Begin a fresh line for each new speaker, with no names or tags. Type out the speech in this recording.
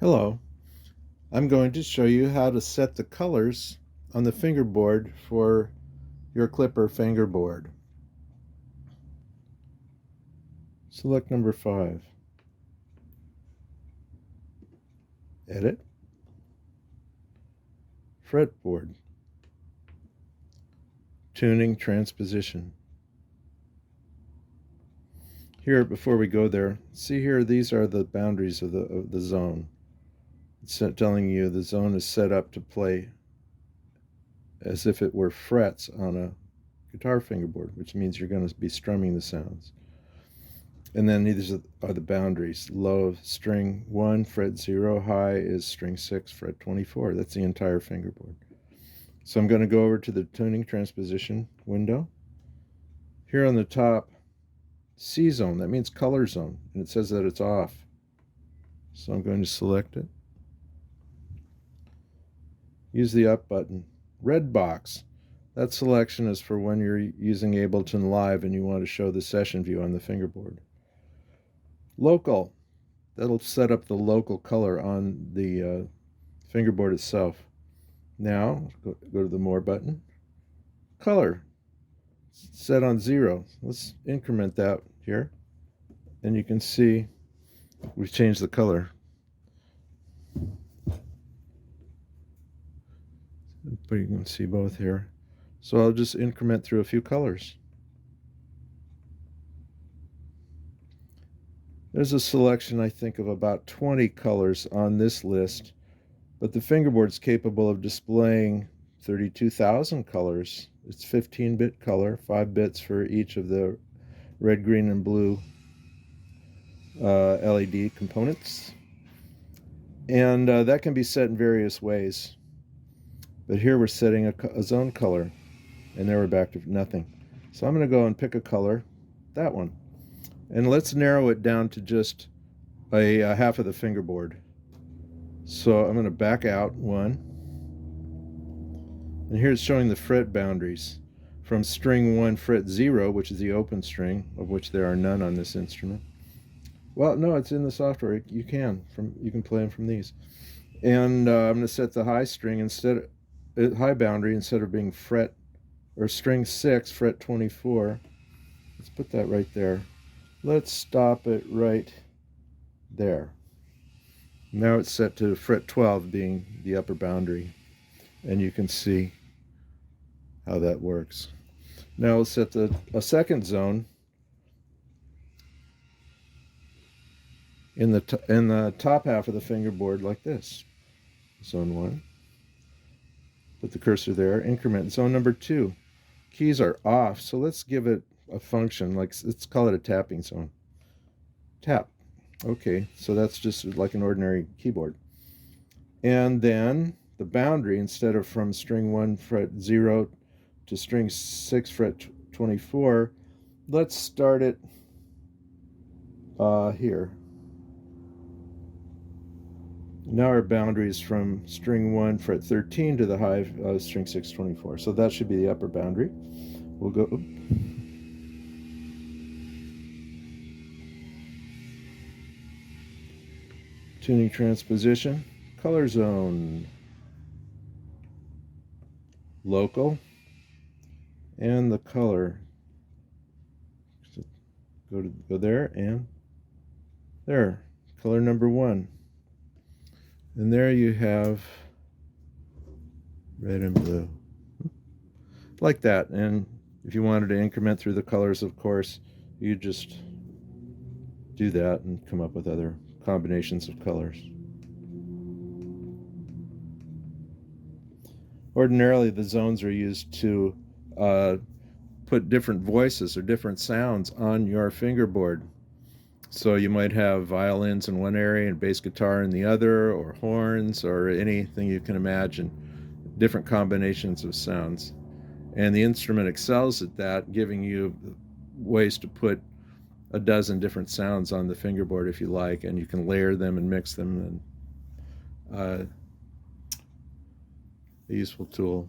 Hello, I'm going to show you how to set the colors on the fingerboard for your Clipper fingerboard. Select number 5. Edit. Fretboard. Tuning transposition. Here, before we go there, see here, these are the boundaries of the zone. It's telling you the zone is set up to play as if it were frets on a guitar fingerboard, which means you're going to be strumming the sounds. And then these are the boundaries. Low string 1, fret 0. High is string 6, fret 24. That's the entire fingerboard. So I'm going to go over to the tuning transposition window. Here on the top, C zone, that means color zone, and it says that it's off. So I'm going to select it. Use the up button. Red box. That selection is for when you're using Ableton Live and you want to show the session view on the fingerboard. Local. That'll set up the local color on the fingerboard itself. Now, go to the More button. Color. Set on 0. Let's increment that here. And you can see we've changed the color. But you can see both here. So I'll just increment through a few colors. There's a selection, I think, of about 20 colors on this list, but the fingerboard's capable of displaying 32,000 colors. It's 15-bit color, 5 bits for each of the red, green, and blue LED components. And that can be set in various ways. But here we're setting a zone color, and there we're back to nothing. So I'm going to go and pick a color, that one. And let's narrow it down to just a half of the fingerboard. So I'm going to back out 1. And here it's showing the fret boundaries. From string 1, fret 0, which is the open string, of which there are none on this instrument. Well, no, it's in the software. You can play them from these. And I'm going to set the high string high boundary instead of being fret or string 6, fret 24. Let's put that right there. Let's stop it right there. Now it's set to fret 12 being the upper boundary, and you can see how that works. Now we'll set a second zone in the top half of the fingerboard like this. Zone 1. Put the cursor there. Increment. Zone number 2. Keys are off, so let's give it a function. Let's call it a tapping zone. Tap. Okay, so that's just like an ordinary keyboard. And then the boundary, instead of from string 1, fret 0 to string 6, fret 24, let's start it here. Now our boundary is from string 1, fret 13 to the high string 6, 24. So that should be the upper boundary. We'll go. Tuning transposition. Color zone. Local. And the color. So go there and there. Color number 1. And there you have red and blue. Like that. And if you wanted to increment through the colors, of course, you just do that and come up with other combinations of colors. Ordinarily, the zones are used to put different voices or different sounds on your fingerboard. So you might have violins in one area and bass guitar in the other, or horns, or anything you can imagine, different combinations of sounds. And the instrument excels at that, giving you ways to put a dozen different sounds on the fingerboard if you like, and you can layer them and mix them, and a useful tool.